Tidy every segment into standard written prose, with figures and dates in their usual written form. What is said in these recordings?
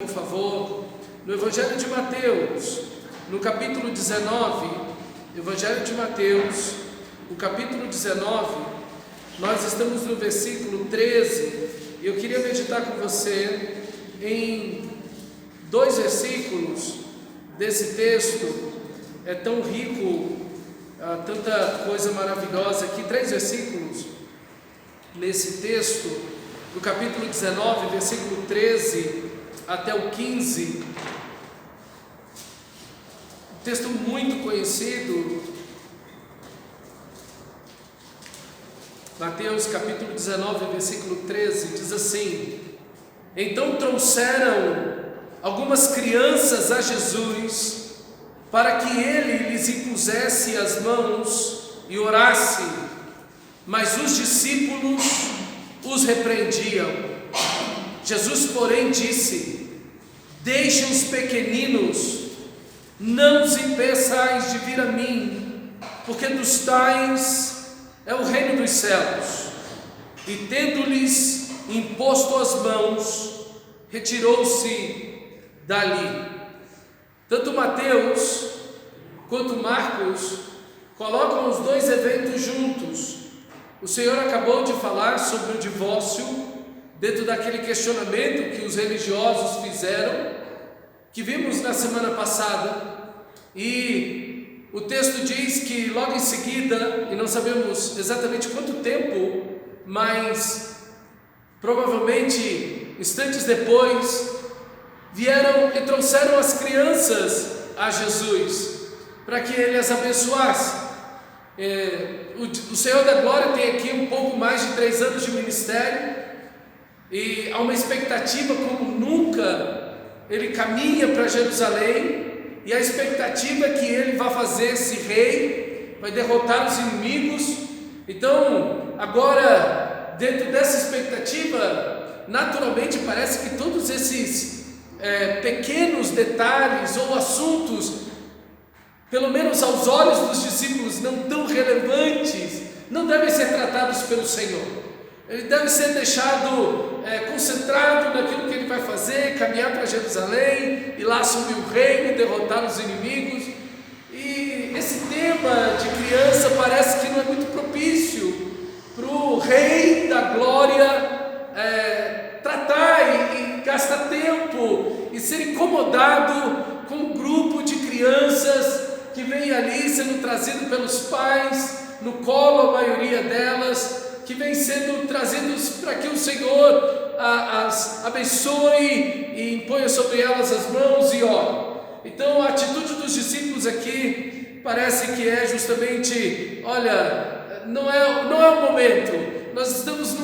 Por favor, no Evangelho de Mateus, no capítulo 19, Evangelho de Mateus, o capítulo 19, nós estamos no versículo 13, e eu queria meditar com você em dois versículos desse texto. É tão rico, tanta coisa maravilhosa aqui, 3 versículos nesse texto, do capítulo 19, versículo 13 até o 15, um texto muito conhecido. Mateus capítulo 19, versículo 13, diz assim: Então trouxeram algumas crianças a Jesus, para que ele lhes impusesse as mãos e orasse, mas os discípulos os repreendiam. Jesus, porém, disse: Deixem os pequeninos, não os impeçais de vir a mim, porque dos tais é o reino dos céus. E tendo-lhes imposto as mãos, retirou-se dali. Tanto Mateus quanto Marcos colocam os dois eventos juntos. O Senhor acabou de falar sobre o divórcio, dentro daquele questionamento que os religiosos fizeram, que vimos na semana passada, e o texto diz que logo em seguida, e não sabemos exatamente quanto tempo, mas provavelmente instantes depois, vieram e trouxeram as crianças a Jesus, para que ele as abençoasse. O Senhor da Glória tem aqui um pouco mais de 3 anos de ministério, e há uma expectativa como nunca. Ele caminha para Jerusalém, e a expectativa é que ele vai fazer esse rei, vai derrotar os inimigos. Então, agora, dentro dessa expectativa, naturalmente parece que todos esses pequenos detalhes ou assuntos, pelo menos aos olhos dos discípulos não tão relevantes, não devem ser tratados pelo Senhor. Ele deve ser deixado concentrado naquilo que ele vai fazer, caminhar para Jerusalém, e lá assumir o reino, derrotar os inimigos. E esse tema de criança parece que não é muito propício para o Rei da Glória tratar e gastar tempo e ser incomodado com um grupo de crianças que vem ali sendo trazido pelos pais, no colo a maioria delas, que vem sendo trazidos para que o Senhor as abençoe e imponha sobre elas as mãos e ore. Então a atitude dos discípulos aqui parece que é justamente: olha, não é o momento, nós estamos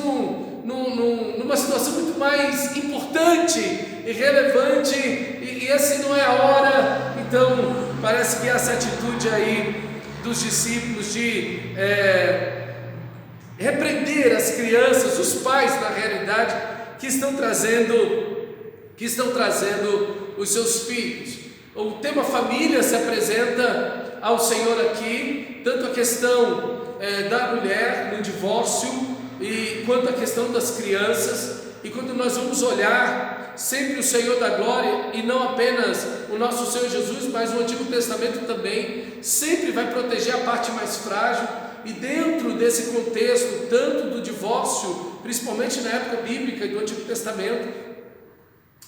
numa situação muito mais importante e relevante, e essa não é a hora. Então parece que essa atitude aí dos discípulos de repreender as crianças, os pais na realidade, que estão trazendo os seus filhos. O tema família se apresenta ao Senhor aqui, tanto a questão da mulher no divórcio, quanto a questão das crianças. E quando nós vamos olhar, sempre o Senhor da Glória, e não apenas o nosso Senhor Jesus, mas o Antigo Testamento também, sempre vai proteger a parte mais frágil. E dentro desse contexto, tanto do divórcio, principalmente na época bíblica e do Antigo Testamento,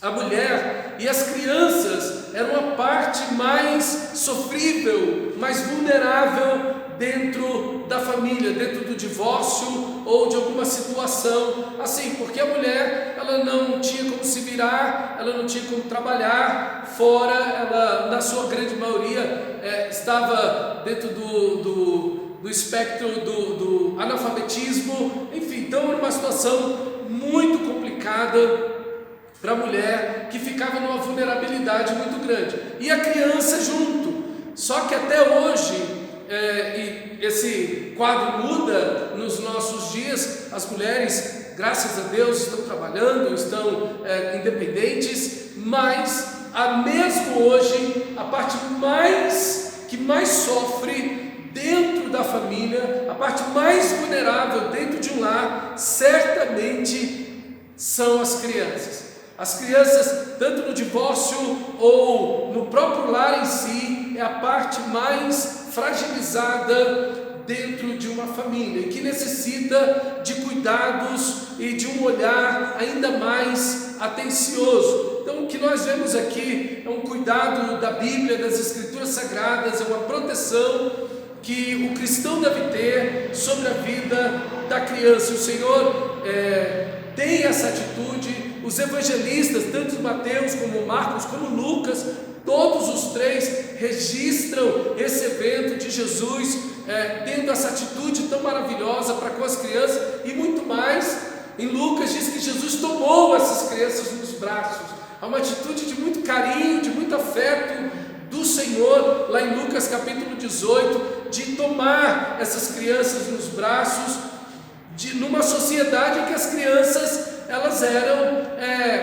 a mulher e as crianças eram a parte mais sofrível, mais vulnerável dentro da família, dentro do divórcio ou de alguma situação assim, porque a mulher, ela não tinha como se virar, ela não tinha como trabalhar fora, ela na sua grande maioria estava dentro do espectro do analfabetismo, enfim. Então era uma situação muito complicada para a mulher, que ficava numa vulnerabilidade muito grande, e a criança junto. Só que até hoje, e esse quadro muda nos nossos dias, as mulheres, graças a Deus, estão trabalhando, estão independentes, mas mesmo hoje, a parte que mais sofre dentro da família, a parte mais vulnerável dentro de um lar, certamente são as crianças. As crianças, tanto no divórcio ou no próprio lar em si, é a parte mais fragilizada dentro de uma família e que necessita de cuidados e de um olhar ainda mais atencioso. Então, o que nós vemos aqui é um cuidado da Bíblia, das Escrituras Sagradas, é uma proteção que o cristão deve ter sobre a vida da criança. O Senhor tem essa atitude. Os evangelistas, tanto Mateus como Marcos como Lucas, todos os três registram esse evento de Jesus tendo essa atitude tão maravilhosa para com as crianças. E muito mais, em Lucas diz que Jesus tomou essas crianças nos braços. Há uma atitude de muito carinho, de muito afeto do Senhor, lá em Lucas capítulo 18, de tomar essas crianças nos braços, numa sociedade em que as crianças elas eram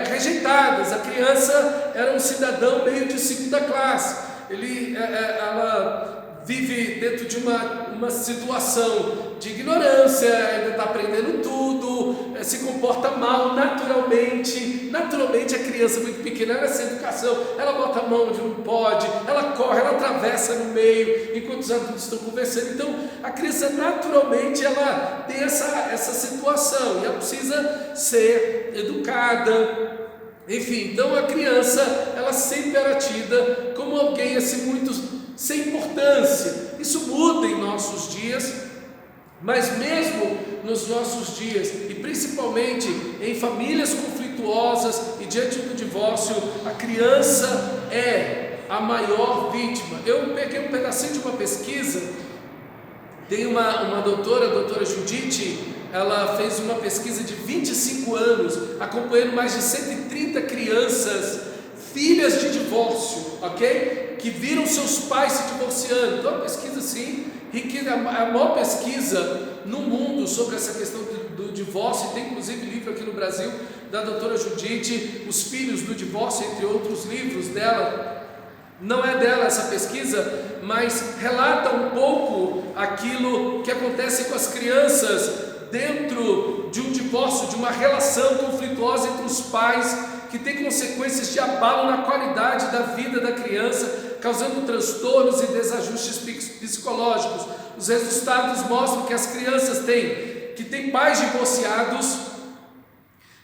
rejeitadas. A criança era um cidadão meio de segunda classe. Ela vive dentro de uma situação de ignorância, ainda está aprendendo tudo, se comporta mal naturalmente. Naturalmente a criança muito pequena, ela é sem educação, ela bota a mão onde não pode, ela corre, ela atravessa no meio, enquanto os adultos estão conversando. Então a criança naturalmente ela tem essa situação, e ela precisa ser educada. Enfim, então a criança, ela sempre era tida como alguém assim muito sem importância. Isso muda em nossos dias, mas mesmo nos nossos dias, e principalmente em famílias conflituosas e diante do divórcio, a criança é a maior vítima. Eu peguei um pedacinho de uma pesquisa. Tem uma doutora, a doutora Judite, ela fez uma pesquisa de 25 anos, acompanhando mais de 130 crianças, filhas de divórcio, ok? Que viram seus pais se divorciando. Então, uma pesquisa assim, a maior pesquisa no mundo sobre essa questão do divórcio. Tem inclusive livro aqui no Brasil da doutora Judite, Os Filhos do Divórcio, entre outros livros dela. Não é dela essa pesquisa, mas relata um pouco aquilo que acontece com as crianças dentro de um divórcio, de uma relação conflituosa entre os pais, que tem consequências de abalo na qualidade da vida da criança, causando transtornos e desajustes psicológicos. Os resultados mostram que as crianças que têm pais divorciados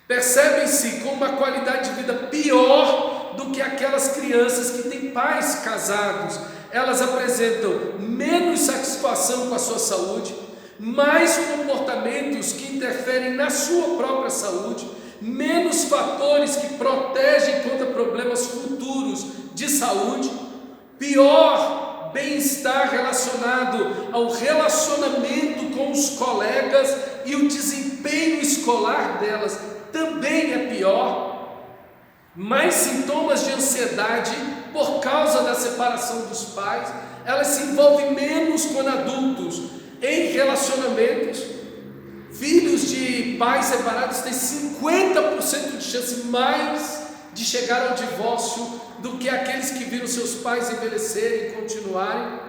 percebem-se com uma qualidade de vida pior do que aquelas crianças que têm pais casados. Elas apresentam menos satisfação com a sua saúde, mais comportamentos que interferem na sua própria saúde, menos fatores que protegem contra problemas futuros de saúde, pior bem-estar relacionado ao relacionamento com os colegas, e o desempenho escolar delas também é pior. Mais sintomas de ansiedade por causa da separação dos pais. Elas se envolvem menos quando adultos em relacionamentos. Filhos de pais separados têm 50% de chance mais de chegar ao divórcio do que aqueles que viram seus pais envelhecerem e continuarem.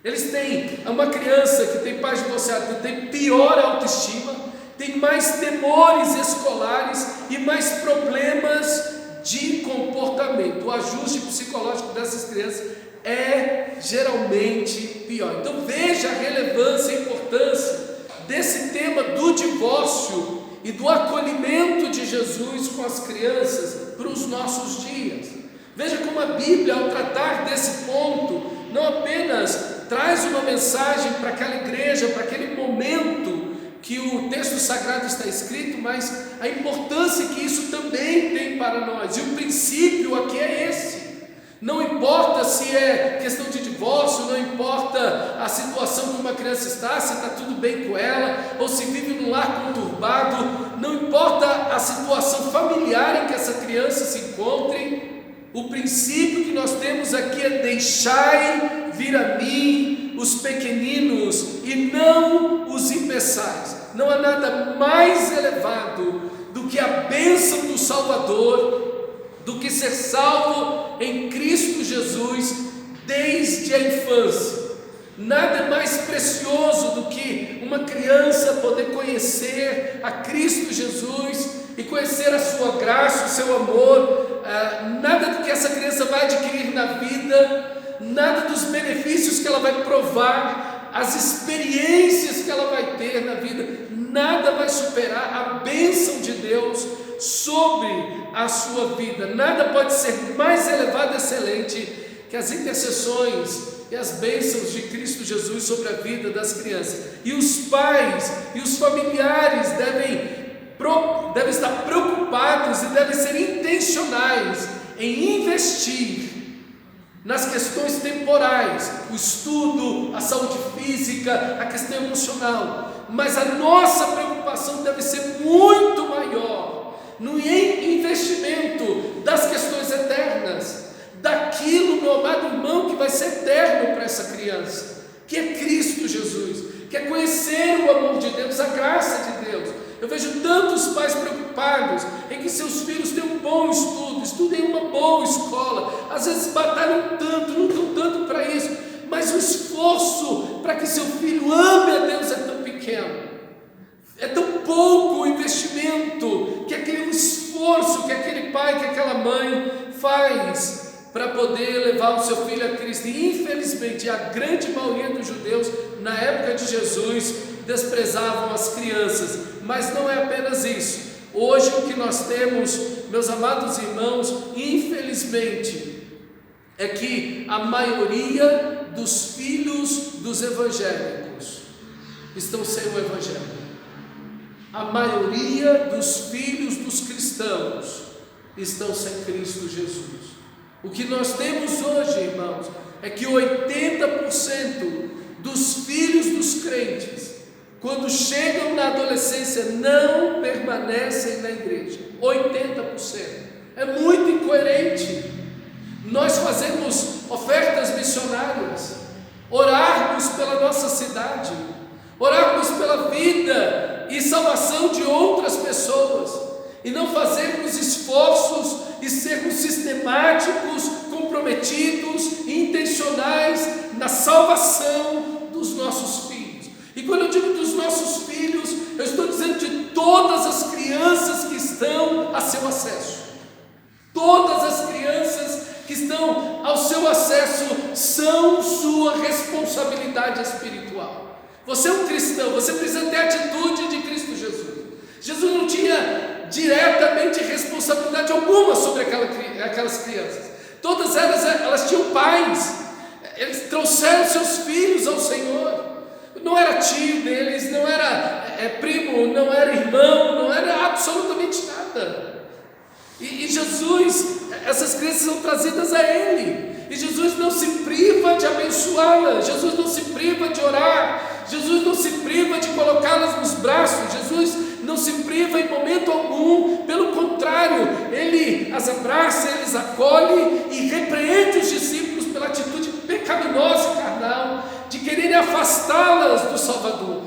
Eles têm uma criança que tem pais divorciados, tem pior autoestima, tem mais temores escolares e mais problemas de comportamento. O ajuste psicológico dessas crianças é geralmente pior. Então veja a relevância e a importância desse tema do divórcio e do acolhimento de Jesus com as crianças para os nossos dias. Veja como a Bíblia, ao tratar desse ponto, não apenas traz uma mensagem para aquela igreja, para aquele momento que o texto sagrado está escrito, mas a importância que isso também tem para nós. E o princípio aqui é esse. Não importa se é questão de divórcio, não importa a situação que uma criança está, se está tudo bem com ela, ou se vive num lar conturbado, não importa a situação familiar em que essa criança se encontre. O princípio que nós temos aqui é: deixai vir a mim os pequeninos e não os impeçais. Não há nada mais elevado do que a bênção do Salvador, do que ser salvo em Cristo Jesus desde a infância. Nada é mais precioso do que uma criança poder conhecer a Cristo Jesus e conhecer a sua graça, o seu amor, nada do que essa criança vai adquirir na vida, nada dos benefícios que ela vai provar, as experiências que ela vai ter na vida, nada vai superar a bênção de Deus sobre a sua vida. Nada pode ser mais elevado e excelente que as intercessões e as bênçãos de Cristo Jesus sobre a vida das crianças. E os pais e os familiares devem estar preocupados e devem ser intencionais em investir nas questões temporais, o estudo, a saúde física, a questão emocional. Mas a nossa preocupação deve ser muito maior no investimento das questões eternas, daquilo, meu amado irmão, que vai ser eterno para essa criança, que é Cristo Jesus, que é conhecer o amor de Deus, a graça de Deus. Eu vejo tantos pais preocupados em que seus filhos tenham um bom estudo, estudem em uma boa escola, às vezes batalham tanto, lutam tanto para isso, mas o esforço para que seu filho ame a Deus é tão pequeno, é tão pouco o investimento, que aquele esforço que aquele pai, que aquela mãe faz para poder levar o seu filho a Cristo. E infelizmente a grande maioria dos judeus na época de Jesus desprezavam as crianças, mas não é apenas isso. Hoje o que nós temos, meus amados irmãos, infelizmente, é que a maioria dos filhos dos evangélicos estão sem o evangelho. A maioria dos filhos dos cristãos estão sem Cristo Jesus. O que nós temos hoje, irmãos, é que 80% dos filhos dos crentes, quando chegam na adolescência, não permanecem na igreja. 80%. É muito incoerente. Nós fazemos ofertas missionárias, orarmos pela nossa cidade, orarmos pela vida e salvação de outras pessoas, e não fazermos esforços e sermos sistemáticos, comprometidos e intencionais na salvação dos nossos filhos. E quando eu digo dos nossos filhos, eu estou dizendo de todas as crianças que estão a seu acesso. Todas as crianças que estão ao seu acesso são sua responsabilidade espiritual. Você é um cristão, você precisa ter a atitude de Cristo Jesus. Jesus não tinha diretamente responsabilidade alguma sobre aquelas crianças. Todas elas tinham pais, eles trouxeram seus filhos ao Senhor. Não era tio deles, não era primo, não era irmão, não era absolutamente nada. E Jesus, essas crianças são trazidas a Ele, e Jesus não se priva de abençoá-las, Jesus não se priva de orar, Jesus não se priva de colocá-las nos braços, Jesus não se priva em momento algum, pelo contrário, Ele as abraça, Ele as acolhe e repreende os discípulos pela atitude pecaminosa e carnal de quererem afastá-las do Salvador.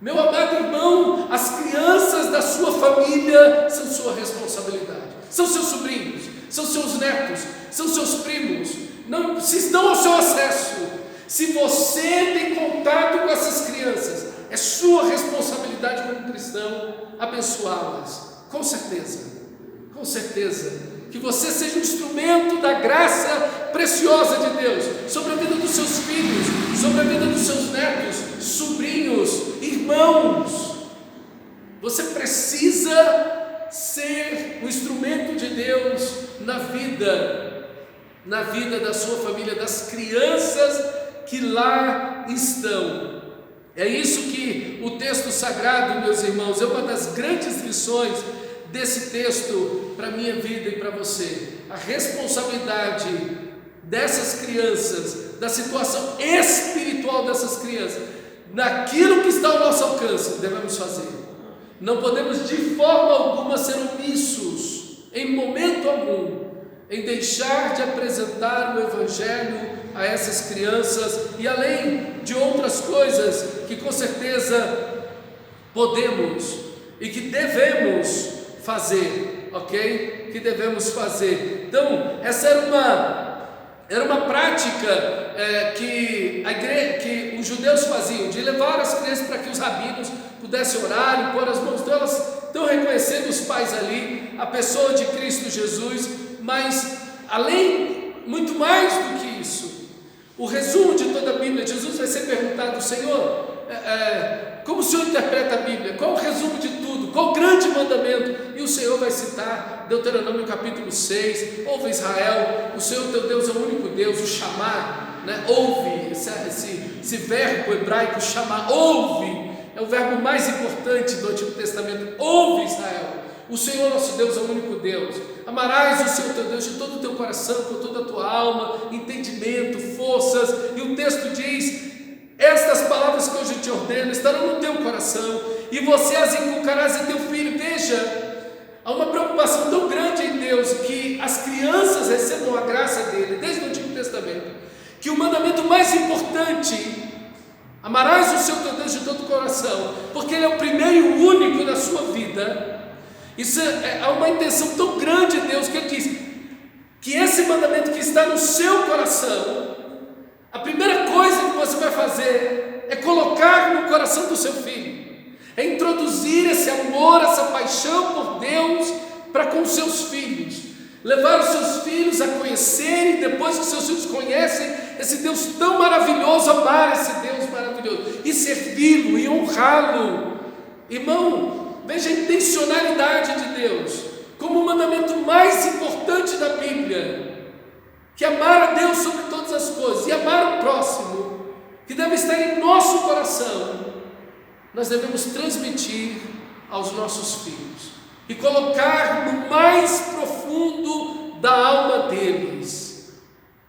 Meu amado irmão, as crianças da sua família são sua responsabilidade, são seus sobrinhos, são seus netos, são seus primos, não, se estão ao seu acesso. Se você tem contato com essas crianças, é sua responsabilidade como cristão abençoá-las, com certeza, que você seja um instrumento da graça preciosa de Deus sobre a vida dos seus filhos, sobre a vida dos seus netos, sobrinhos, irmãos. Você precisa ser um instrumento de Deus na vida da sua família, das crianças que lá estão. É isso que o texto sagrado, meus irmãos, é uma das grandes lições desse texto para a minha vida e para você. A responsabilidade dessas crianças, da situação espiritual dessas crianças, naquilo que está ao nosso alcance, devemos fazer. Não podemos de forma alguma ser omissos, em momento algum, em deixar de apresentar o Evangelho a essas crianças, e além de outras coisas que com certeza podemos e que devemos fazer, ok? Que devemos fazer. Então, essa era uma prática que os judeus faziam, de levar as crianças para que os rabinos pudessem orar e pôr as mãos. Então elas estão reconhecendo os pais ali, a pessoa de Cristo Jesus, mas além, muito mais do que isso, o resumo de toda a Bíblia, Jesus vai ser perguntado: Senhor, como o Senhor interpreta a Bíblia? Qual o resumo de tudo? Qual o grande mandamento? E o Senhor vai citar Deuteronômio capítulo 6, ouve Israel, o Senhor teu Deus é o único Deus, o chamar, né? Ouve, esse verbo hebraico chamar, ouve, é o verbo mais importante do Antigo Testamento. Ouve Israel, o Senhor nosso Deus é o único Deus. Amarás o Senhor teu Deus de todo o teu coração, com toda a tua alma, entendimento, forças. E o texto diz: estas palavras que hoje te ordeno estarão no teu coração, e você as inculcarás em teu filho. Veja, há uma preocupação tão grande em Deus que as crianças recebam a graça dele, desde o Antigo Testamento, que o mandamento mais importante, amarás o Senhor teu Deus de todo o coração, porque ele é o primeiro e o único na sua vida. Isso há uma intenção tão grande de Deus, que ele diz que esse mandamento que está no seu coração, a primeira coisa que você vai fazer é colocar no coração do seu filho, é introduzir esse amor, essa paixão por Deus para com os seus filhos, levar os seus filhos a conhecerem, depois que seus filhos conhecem esse Deus tão maravilhoso, amar esse Deus maravilhoso e servi-lo e honrá-lo. Irmão, veja a intencionalidade de Deus como o mandamento mais importante da Bíblia, que amar a Deus sobre todas as coisas e amar o próximo, que deve estar em nosso coração, nós devemos transmitir aos nossos filhos e colocar no mais profundo da alma deles,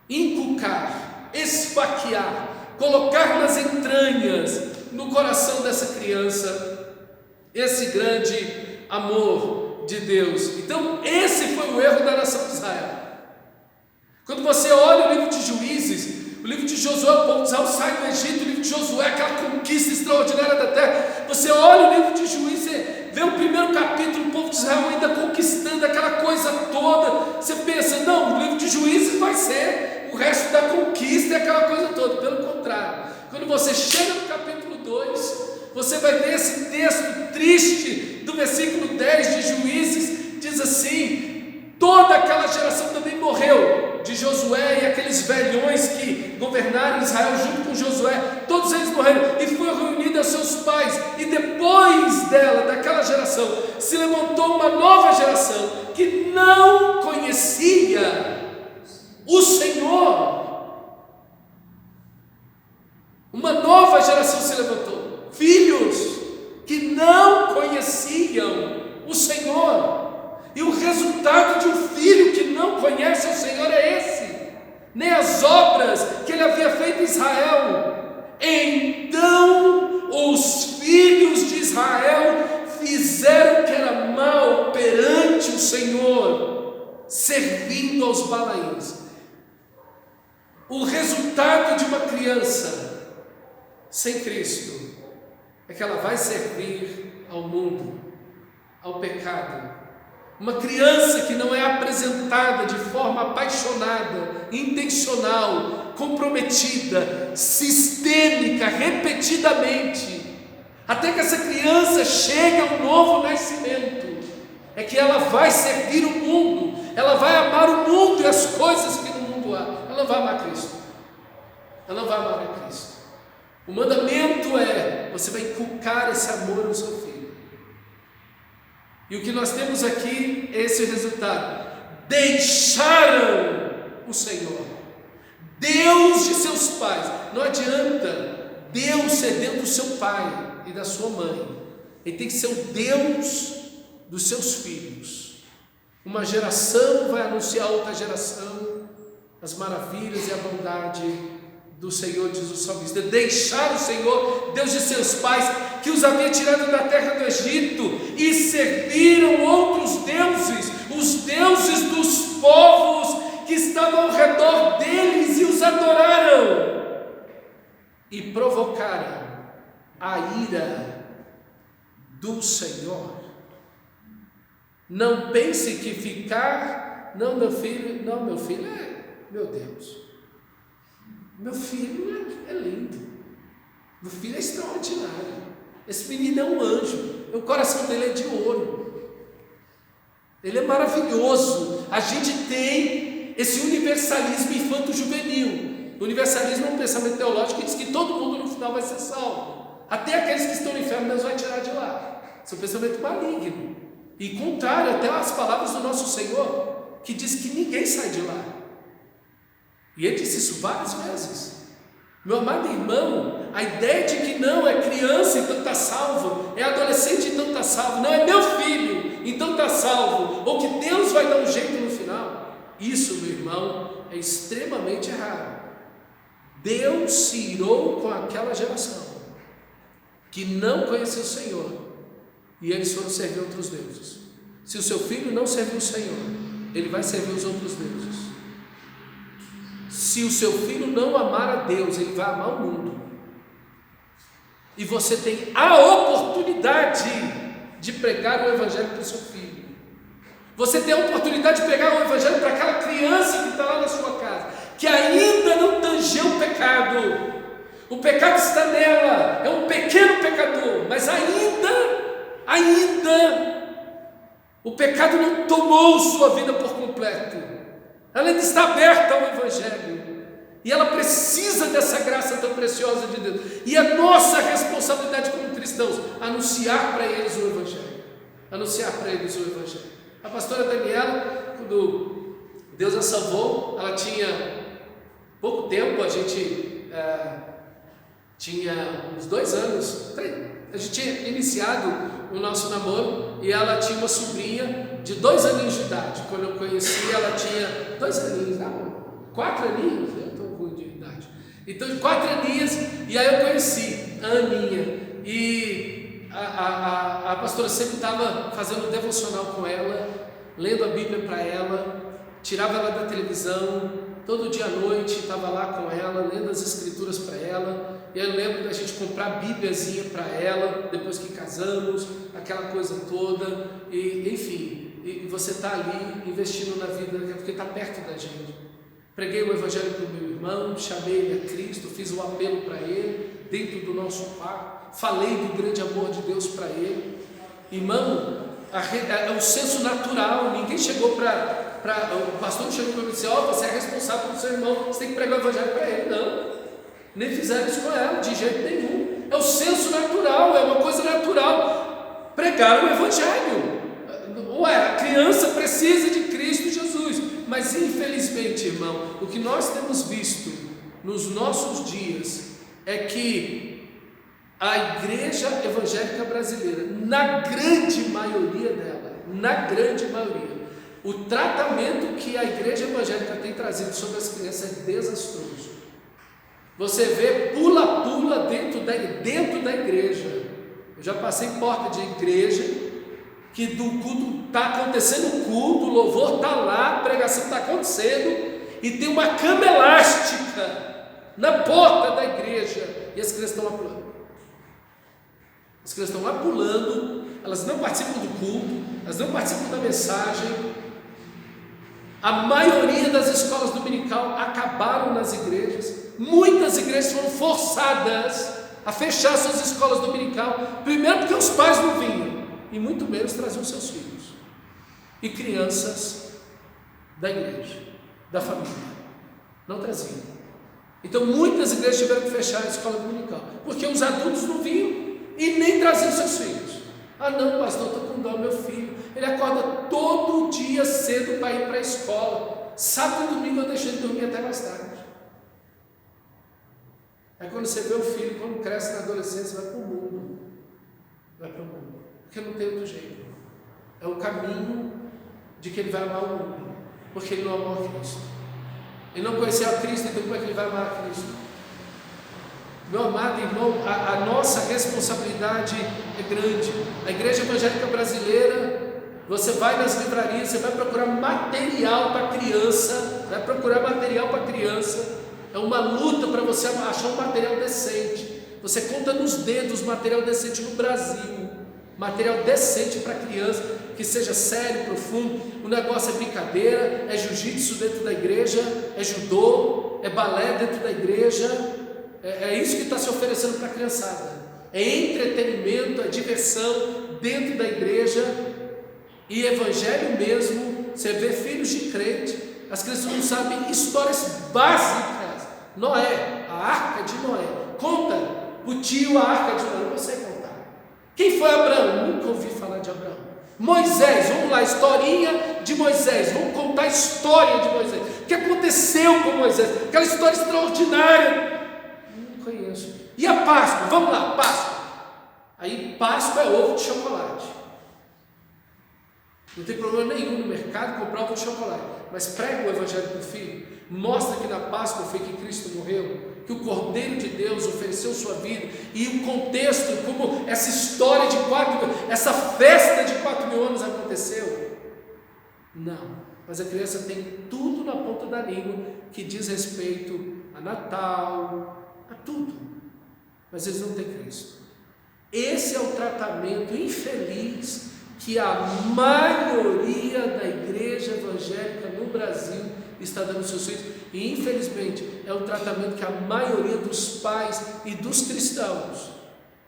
inculcar, esfaquear, colocar nas entranhas, no coração dessa criança, esse grande amor de Deus. Então esse foi o erro da nação de Israel. Quando você olha o livro de Juízes, o livro de Josué, o povo de Israel sai do Egito, o livro de Josué, aquela conquista extraordinária da terra, você olha o livro de Juízes, vê o primeiro capítulo, o povo de Israel ainda conquistando aquela coisa toda, você pensa, não, o livro de Juízes vai ser o resto da conquista e aquela coisa toda. Pelo contrário, quando você chega no capítulo 2, você vai ver esse texto triste do versículo 10 de Juízes, diz assim: toda aquela geração também morreu, de Josué e aqueles velhões que governaram Israel junto com Josué, todos eles morreram, e foi reunido a seus pais, e depois daquela geração, se levantou uma nova geração, que não conhecia o Senhor. Uma nova geração se levantou, filhos que não conheciam o Senhor. E o resultado de um filho que não conhece o Senhor é esse, nem as obras que ele havia feito em Israel. Então os filhos de Israel fizeram o que era mal perante o Senhor, servindo aos Balaíns. O resultado de uma criança sem Cristo é que ela vai servir ao mundo, ao pecado. Uma criança que não é apresentada de forma apaixonada, intencional, comprometida, sistêmica, repetidamente, até que essa criança chegue ao novo nascimento, é que ela vai servir o mundo, ela vai amar o mundo e as coisas que no mundo há. Ela não vai amar Cristo, ela não vai amar a Cristo. O mandamento é: você vai inculcar esse amor no seu filho. E o que nós temos aqui é esse resultado: deixaram o Senhor, Deus de seus pais. Não adianta Deus ser Deus do seu pai e da sua mãe, ele tem que ser o Deus dos seus filhos. Uma geração vai anunciar a outra geração as maravilhas e a bondade do Senhor, diz o salmista. Deixaram o Senhor, Deus de seus pais, que os havia tirado da terra do Egito, e serviram outros deuses, os deuses dos povos que estavam ao redor deles, e os adoraram, e provocaram a ira do Senhor. Não pense que ficar, não, meu filho é, meu Deus, meu filho é lindo, meu filho é extraordinário, esse menino é um anjo, o coração dele é de ouro. Ele é maravilhoso. A gente tem esse universalismo infanto-juvenil. O universalismo é um pensamento teológico que diz que todo mundo no final vai ser salvo. Até aqueles que estão no inferno, Deus vai tirar de lá. Esse é um pensamento maligno e contrário até às palavras do nosso Senhor, que diz que ninguém sai de lá. E ele disse isso várias vezes. Meu amado irmão, a ideia de que não é criança, então está salvo, é adolescente, então está salvo, não é meu filho, então está salvo, ou que Deus vai dar um jeito no final, isso, meu irmão, é extremamente errado. Deus se irou com aquela geração que não conheceu o Senhor e eles foram servir outros deuses. Se o seu filho não servir o Senhor, ele vai servir os outros deuses. Se o seu filho não amar a Deus, ele vai amar o mundo. E você tem a oportunidade de pregar o Evangelho para o seu filho. Você tem a oportunidade de pregar o Evangelho para aquela criança que está lá na sua casa, que ainda não tangeu o pecado. O pecado está nela, é um pequeno pecador, mas ainda o pecado não tomou sua vida por completo. Ela ainda está aberta ao Evangelho e ela precisa dessa graça tão preciosa de Deus. E a nossa responsabilidade como cristãos, anunciar para eles o Evangelho. Anunciar para eles o Evangelho. A pastora Daniela, quando Deus a salvou, ela tinha pouco tempo, a gente tinha uns 2 anos, a gente tinha iniciado o nosso namoro e ela tinha uma sobrinha de 2 aninhos de idade. Quando eu conheci, ela tinha 2 aninhos, 4 aninhos, eu estou com de idade. Então, de 4 aninhos, e aí eu conheci a Aninha. E a pastora sempre estava fazendo devocional com ela, lendo a Bíblia para ela, tirava ela da televisão, todo dia à noite estava lá com ela, lendo as escrituras para ela. E eu lembro da gente comprar a Bíbliazinha para ela, depois que casamos, aquela coisa toda, e enfim, e você está ali investindo na vida, porque está perto da gente. Preguei o Evangelho para o meu irmão, chamei ele a Cristo, fiz um apelo para ele, dentro do nosso quarto, falei do grande amor de Deus para ele. Irmão, é um senso natural, ninguém chegou o pastor não chegou para mim e disse: você é responsável pelo seu irmão, você tem que pregar o Evangelho para ele. Não. Nem fizeram isso com ela, de jeito nenhum. É o senso natural, é uma coisa natural. Pregar o Evangelho. Ué, a criança precisa de Cristo Jesus. Mas infelizmente, irmão, o que nós temos visto nos nossos dias é que a igreja evangélica brasileira, na grande maioria dela, o tratamento que a igreja evangélica tem trazido sobre as crianças é desastroso. Você vê pula-pula dentro da igreja. Eu já passei em porta de igreja que do culto está acontecendo o culto, o louvor está lá, a pregação está acontecendo e tem uma cama elástica na porta da igreja e as crianças estão lá pulando. As crianças estão lá pulando, elas não participam do culto, elas não participam da mensagem. A maioria das escolas dominical acabaram nas igrejas. Muitas igrejas foram forçadas a fechar suas escolas dominical, primeiro porque os pais não vinham, e muito menos traziam seus filhos e crianças da igreja, da família, não traziam. Então muitas igrejas tiveram que fechar a escola dominical, porque os adultos não vinham e nem traziam seus filhos. Não, pastor, estou com dó, meu filho, ele acorda todo dia cedo para ir para a escola, sábado e domingo eu deixei ele dormir até mais tarde. Aí quando você vê o filho, quando cresce na adolescência, vai para o mundo, porque não tem outro jeito. É o caminho de que ele vai amar o mundo, porque ele não amou a Cristo. Ele não conheceu a Cristo, então como é que ele vai amar a Cristo? Meu amado irmão, a nossa responsabilidade é grande. A igreja evangélica brasileira, você vai nas livrarias, você vai procurar material para criança, é uma luta para você achar um material decente. Você conta nos dedos material decente no Brasil, material decente para criança, que seja sério, profundo. O negócio é brincadeira, é jiu-jitsu dentro da igreja, é judô, é balé dentro da igreja, é isso que está se oferecendo para a criançada. É entretenimento, é diversão dentro da igreja, e evangelho mesmo, você vê filhos de crente, as crianças não sabem histórias básicas. Noé, a arca de Noé, conta o tio a arca de Noé, não sei contar. Quem foi Abraão? Nunca ouvi falar de Abraão. Moisés, vamos lá, historinha de Moisés, vamos contar a história de Moisés, o que aconteceu com Moisés, aquela história extraordinária, não conheço. E a Páscoa, vamos lá, Páscoa. Aí Páscoa é ovo de chocolate, não tem problema nenhum no mercado comprar ovo de chocolate, mas prega o evangelho para o filho, mostra que na Páscoa foi que Cristo morreu, que o Cordeiro de Deus ofereceu sua vida, e o contexto, como essa história de essa festa de 4.000 anos aconteceu. Não, mas a criança tem tudo na ponta da língua que diz respeito a Natal, a tudo, mas eles não têm Cristo. Esse é o tratamento infeliz que a maioria da igreja evangélica no Brasil está dando aos seus filhos, e infelizmente é o tratamento que a maioria dos pais e dos cristãos,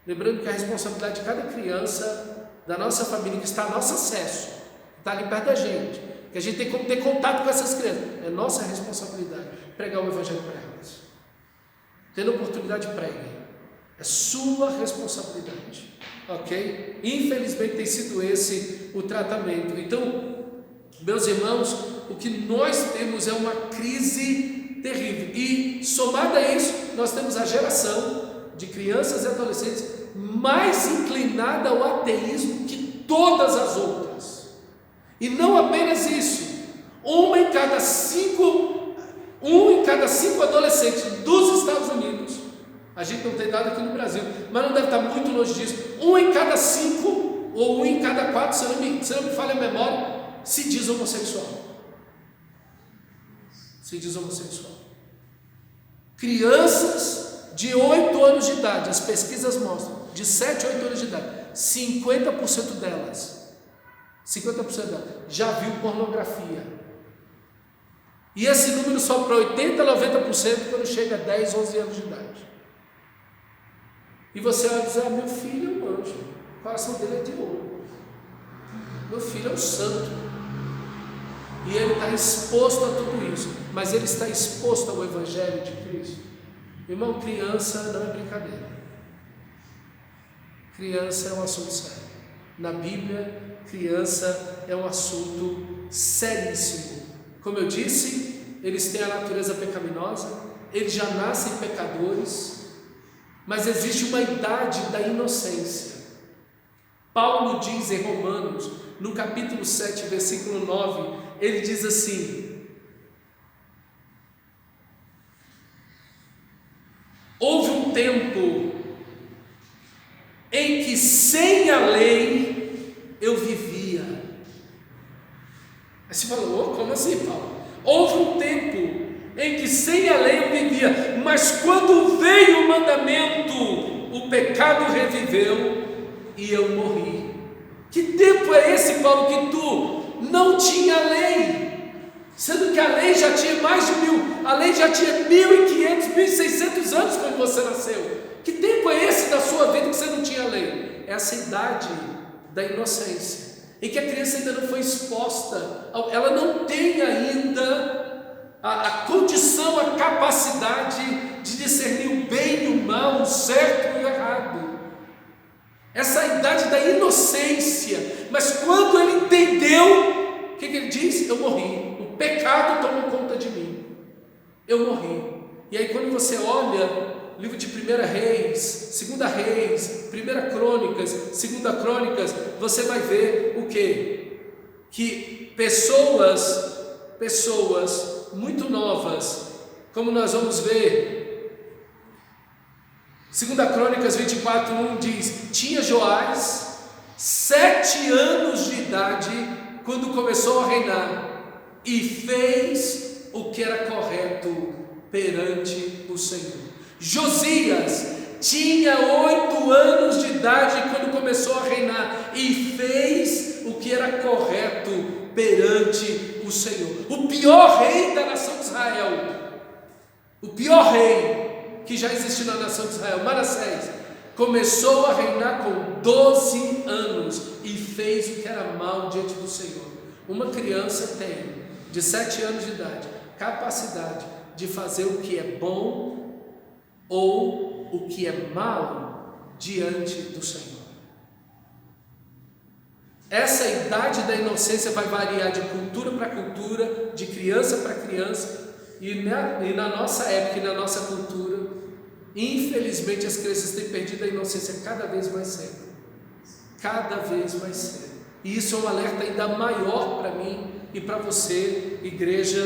lembrando que a responsabilidade de cada criança da nossa família, que está a nosso acesso, está ali perto da gente, que a gente tem como ter contato com essas crianças, é nossa responsabilidade pregar o evangelho para elas. Tendo oportunidade, preguem, é sua responsabilidade, ok? Infelizmente tem sido esse o tratamento. Então, meus irmãos, o que nós temos é uma crise terrível, e somada a isso, nós temos a geração de crianças e adolescentes mais inclinada ao ateísmo que todas as outras. E não apenas isso, um em cada cinco adolescentes dos Estados Unidos, a gente não tem dado aqui no Brasil, mas não deve estar muito longe disso, 1 em cada 5 ou 1 em cada 4, se não me falha a memória, se diz homossexual. Se diz homossexual. Crianças de 8 anos de idade, as pesquisas mostram, de 7 a 8 anos de idade, 50% delas já viu pornografia. E esse número sobe para 80% a 90% quando chega a 10, 11 anos de idade. E você vai dizer: meu filho é um anjo, o coração dele é de ouro, meu filho é um santo, e ele está exposto a tudo isso, mas ele está exposto ao evangelho de Cristo. Irmão, criança não é brincadeira, criança é um assunto sério. Na Bíblia, criança é um assunto seríssimo. Como eu disse, eles têm a natureza pecaminosa, eles já nascem pecadores, mas existe uma idade da inocência. Paulo diz em Romanos, no capítulo 7, versículo 9, ele diz assim: houve um tempo em que sem a lei eu vivia. Aí você falou: como assim, Paulo? Houve um tempo em que sem a lei eu vivia, mas quando veio o mandamento, o pecado reviveu e eu morri. Que tempo é esse, Paulo, que tu não tinha lei, sendo que a lei já tinha mais de 1000, a lei já tinha 1500, 1600 anos quando você nasceu. Que tempo é esse da sua vida que você não tinha lei? É essa idade da inocência, em que a criança ainda não foi exposta, ela não tem ainda a condição, a capacidade de discernir o bem e o mal, o certo e o errado. Essa idade da inocência. Mas quando ele entendeu, o que ele diz? Eu morri, o pecado tomou conta de mim, eu morri. E aí quando você olha o livro de 1 Reis, 2 Reis, 1 Crônicas, 2 Crônicas, você vai ver o quê? Que pessoas muito novas, como nós vamos ver, 2 Crônicas 24:1 diz: tinha Joás 7 anos de idade quando começou a reinar, e fez o que era correto perante o Senhor. Josias tinha 8 anos de idade quando começou a reinar, e fez o que era correto perante o Senhor. O pior rei da nação de Israel, o pior rei que já existiu na nação de Israel, Manassés, começou a reinar com 12 anos e fez o que era mal diante do Senhor. Uma criança tem, de 7 anos de idade, capacidade de fazer o que é bom ou o que é mal diante do Senhor. Essa idade da inocência vai variar de cultura para cultura, de criança para criança, e na nossa época e na nossa cultura, infelizmente as crianças têm perdido a inocência cada vez mais cedo. Cada vez mais cedo. E isso é um alerta ainda maior para mim e para você, igreja,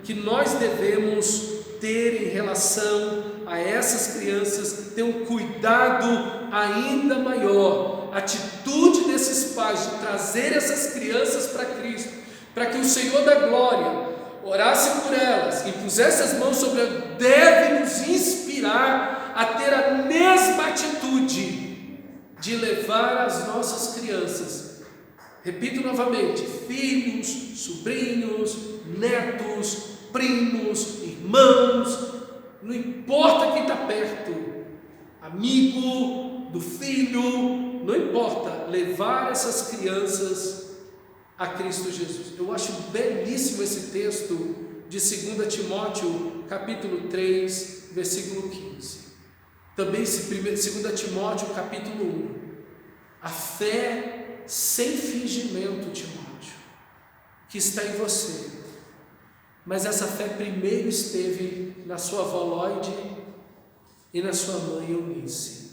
que nós devemos ter em relação a essas crianças, ter um cuidado ainda maior. A atitude desses pais de trazer essas crianças para Cristo, para que o Senhor da glória orasse por elas e pusesse as mãos sobre elas, deve nos inspirar a ter a mesma atitude de levar as nossas crianças, repito novamente, filhos, sobrinhos, netos, primos, irmãos, não importa quem está perto, amigo do filho, não importa, levar essas crianças a Cristo Jesus. Eu acho belíssimo esse texto de 2 Timóteo, capítulo 3, versículo 15. Também 2 Timóteo, capítulo 1. A fé sem fingimento, Timóteo, que está em você. Mas essa fé primeiro esteve na sua avó Lloyd e na sua mãe Eunice.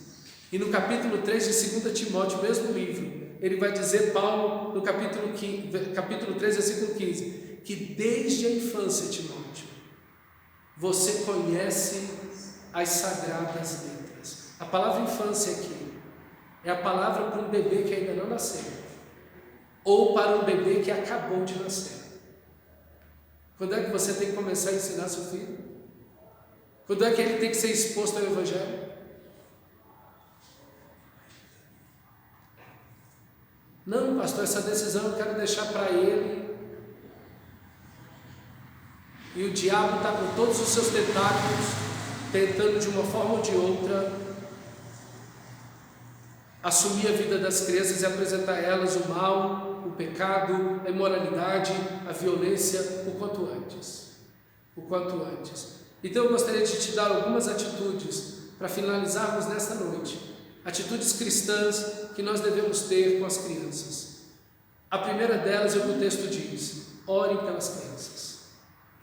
E no capítulo 3 de 2 Timóteo, mesmo livro, ele vai dizer, Paulo, no capítulo 3, versículo 15, que desde a infância, Timóteo, você conhece as sagradas letras. A palavra infância aqui é a palavra para um bebê que ainda não nasceu, ou para um bebê que acabou de nascer. Quando é que você tem que começar a ensinar seu filho? Quando é que ele tem que ser exposto ao Evangelho? Não, pastor, essa decisão eu quero deixar para ele. E o diabo está com todos os seus tentáculos, tentando de uma forma ou de outra assumir a vida das crianças e apresentar a elas o mal, o pecado, a imoralidade, a violência, o quanto antes. O quanto antes. Então eu gostaria de te dar algumas atitudes para finalizarmos nesta noite. Atitudes cristãs que nós devemos ter com as crianças. A primeira delas é o que o texto diz: ore pelas crianças,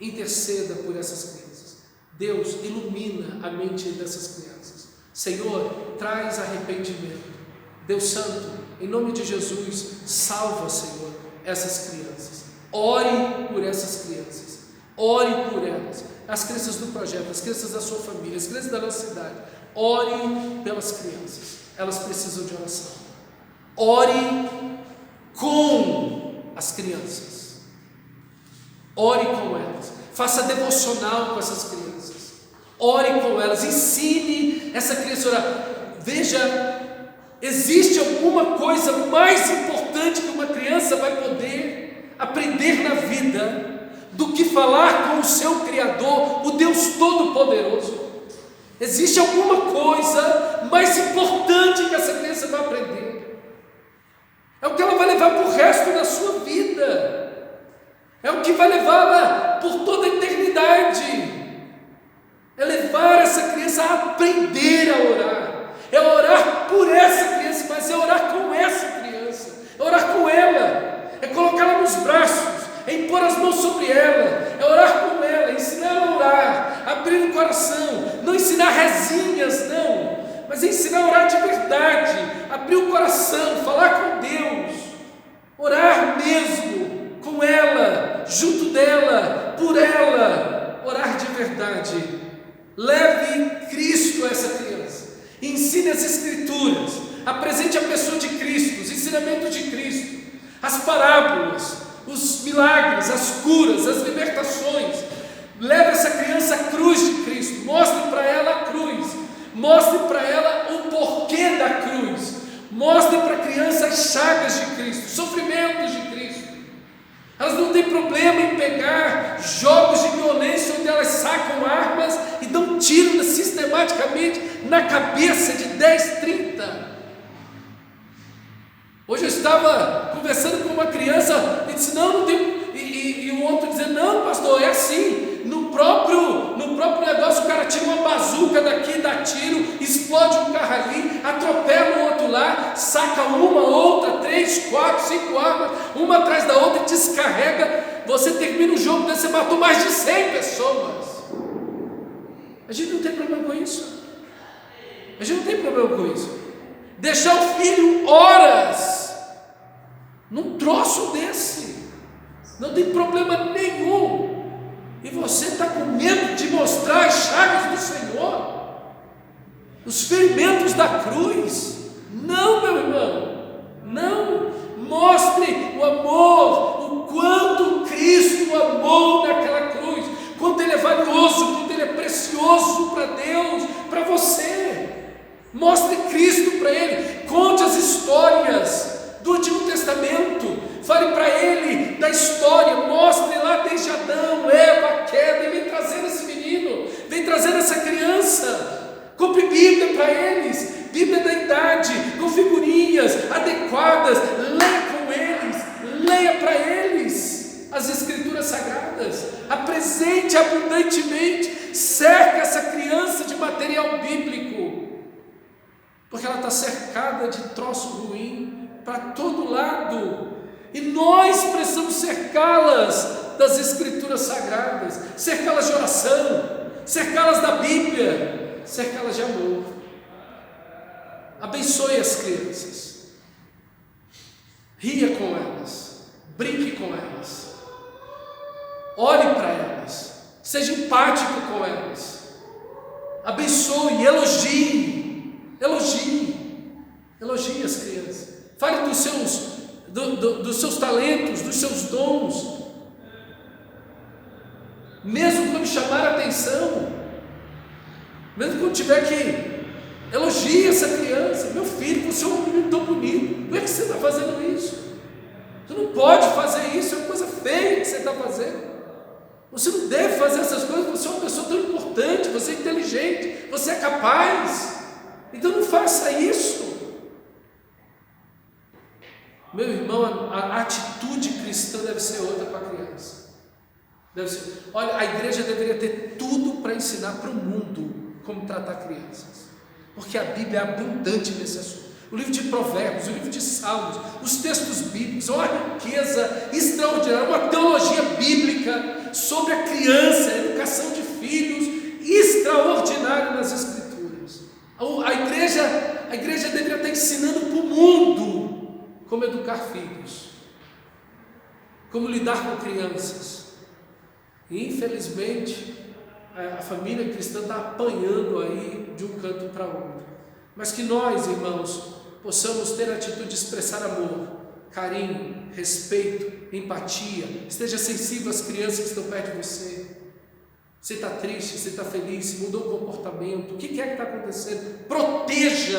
interceda por essas crianças. Deus, ilumina a mente dessas crianças. Senhor, traz arrependimento. Deus Santo, em nome de Jesus, salva, Senhor, essas crianças. Ore por essas crianças, ore por elas, as crianças do projeto, as crianças da sua família, as crianças da nossa cidade. Ore pelas crianças, elas precisam de oração. Ore com as crianças, ore com elas, faça devocional com essas crianças, ore com elas, ensine essa criança a orar. Veja, existe alguma coisa mais importante que uma criança vai poder aprender na vida do que falar com o seu Criador, o Deus Todo-Poderoso? Existe alguma coisa mais importante que essa criança vai aprender? É o que ela vai levar para o resto da sua vida, é o que vai levá-la por toda a eternidade, é levar essa criança a aprender a orar, é orar por essa criança, mas é orar com essa criança, é orar com ela, é colocá-la nos braços, é impor as mãos sobre ela, é orar com ela, ensinar ela a orar, abrir o coração, não ensinar rezinhas, não, mas ensinar a orar de verdade, abrir o coração, falar com Deus, orar mesmo com ela, junto dela, por ela, orar de verdade. Leve Cristo a essa criança, ensine as Escrituras, apresente a pessoa de Cristo, os ensinamentos de Cristo, as parábolas, os milagres, as curas, as libertações. Leve essa criança à cruz de Cristo, mostre para ela a cruz, mostre para ela o porquê da cruz, mostre para a criança as chagas de Cristo, os sofrimentos de Cristo. Elas não têm problema em pegar jogos de violência onde elas sacam armas e dão tiro sistematicamente na cabeça de 10, 30. Hoje eu estava conversando com uma criança e disse, não tem... E o outro dizendo, não pastor, é assim, no próprio negócio o cara tira uma bazuca daqui, dá tiro, explode um carro ali, atropela o outro lá, saca uma, outra, 3, 4, 5 armas, uma atrás da outra e descarrega, você termina o jogo desse, você matou mais de 100 pessoas. A gente não tem problema com isso. A gente não tem problema com isso. Deixar o filho horas num troço desse, não tem problema nenhum. E você está com medo de mostrar as chagas do Senhor, os ferimentos da cruz? Não, meu irmão, não. Mostre o amor, o quanto Cristo amou naquela cruz, quanto Ele é valioso, quanto Ele é precioso para Deus, para você. Mostre Cristo para Ele, conte as histórias do Antigo Testamento, fale para Ele da história, mostre lá desde Adão, Eva, a queda, e vem trazendo esse menino, vem trazendo essa criança. Compre Bíblia para eles, Bíblia da idade, com figurinhas adequadas, leia com eles, leia para eles as Escrituras Sagradas, apresente abundantemente, cerca essa criança de material bíblico, porque ela está cercada de troço ruim para todo lado, e nós precisamos cercá-las das Escrituras Sagradas, cercá-las de oração, cercá-las da Bíblia, cercá-las de amor. Abençoe as crianças, ria com elas, brinque com elas, ore para elas, seja empático com elas, abençoe, elogie as crianças, fale dos seus talentos, dos seus dons, mesmo quando chamar a atenção, mesmo quando tiver que, elogie essa criança. Meu filho, você é um menino tão bonito, por que você está fazendo isso? Você não pode fazer isso, é uma coisa feia que você está fazendo. Você não deve fazer essas coisas, você é uma pessoa tão importante, você é inteligente, você é capaz, então não faça isso. Meu irmão, a atitude cristã deve ser outra para a criança. Deve ser. Olha, a igreja deveria ter tudo para ensinar para o mundo como tratar crianças, porque a Bíblia é abundante nesse assunto. O livro de Provérbios, o livro de Salmos, os textos bíblicos, uma riqueza extraordinária, uma teologia bíblica sobre a criança, a educação de filhos, extraordinária nas Escrituras. A igreja deveria estar ensinando para o mundo como educar filhos, como lidar com crianças. E infelizmente a família cristã está apanhando aí de um canto para outro. Mas que nós, irmãos, possamos ter a atitude de expressar amor, carinho, respeito, empatia. Esteja sensível às crianças que estão perto de você. Você está triste, você está feliz, se mudou o comportamento, o que é que está acontecendo? Proteja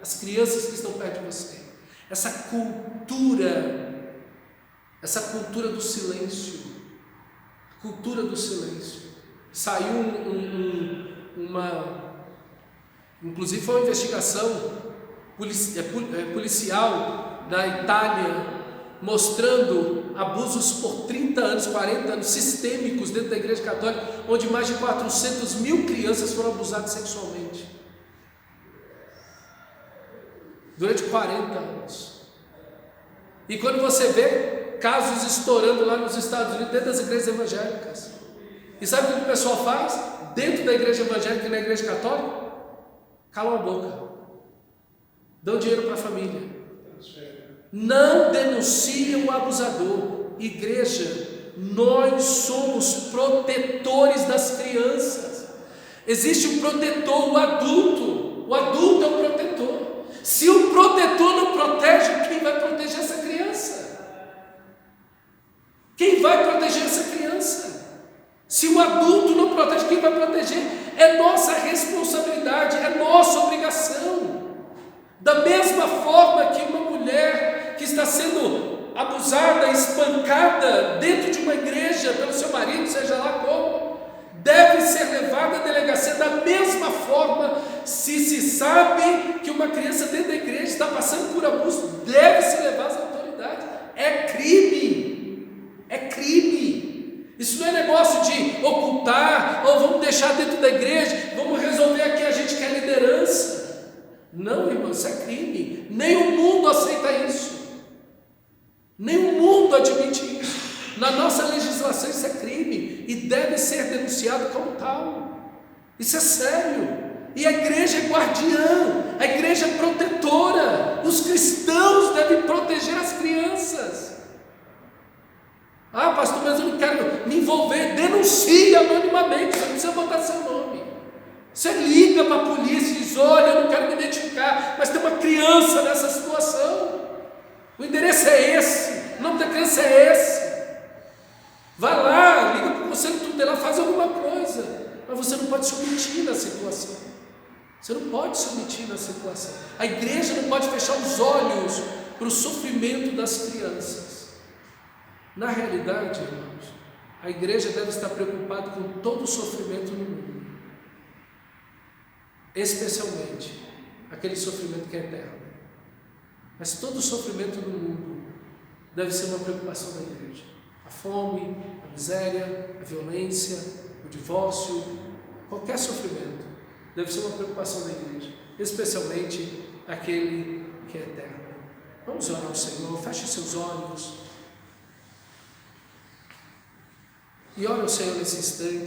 as crianças que estão perto de você. Essa cultura do silêncio, cultura do silêncio. Saiu inclusive foi uma investigação policial na Itália, mostrando abusos por 30 anos, 40 anos, sistêmicos dentro da Igreja Católica, onde mais de 400 mil crianças foram abusadas sexualmente, durante 40 anos. E quando você vê casos estourando lá nos Estados Unidos, dentro das igrejas evangélicas, e sabe o que o pessoal faz? Dentro da igreja evangélica e na igreja católica? Calam a boca, dão dinheiro para a família, não denunciam o abusador. Igreja, nós somos protetores das crianças. Existe um protetor, o adulto é o protetor. Se o protetor não protege, quem vai proteger essa criança? Quem vai proteger essa criança? Se o adulto não protege, quem vai proteger? É nossa responsabilidade, é nossa obrigação. Da mesma forma que uma mulher que está sendo abusada, espancada dentro de uma igreja pelo seu marido, seja lá como, deve ser levada à delegacia. Da mesma forma, se deixar dentro da igreja, vamos resolver aqui, a gente quer liderança. Não, irmão, isso é crime. Nem o mundo aceita isso. Nem o mundo admite isso. Na nossa legislação isso é crime e deve ser denunciado como tal. Isso é sério. E a igreja é guardiã, a igreja é protetora. Os cristãos devem proteger as crianças. Ah, pastor, mas eu não quero me envolver. Denuncie anonimamente, você não precisa botar seu nome. Você liga para a polícia e diz: olha, eu não quero me identificar, mas tem uma criança nessa situação. O endereço é esse, o nome da criança é esse. Vai lá, liga para o conselho tutelar, faz alguma coisa. Mas você não pode se omitir na situação. Você não pode se omitir na situação. A igreja não pode fechar os olhos para o sofrimento das crianças. Na realidade, irmãos, a igreja deve estar preocupada com todo o sofrimento no mundo, especialmente aquele sofrimento que é eterno. Mas todo o sofrimento no mundo deve ser uma preocupação da igreja. A fome, a miséria, a violência, o divórcio, qualquer sofrimento deve ser uma preocupação da igreja, especialmente aquele que é eterno. Vamos orar ao Senhor, feche seus olhos e ore ao Senhor nesse instante.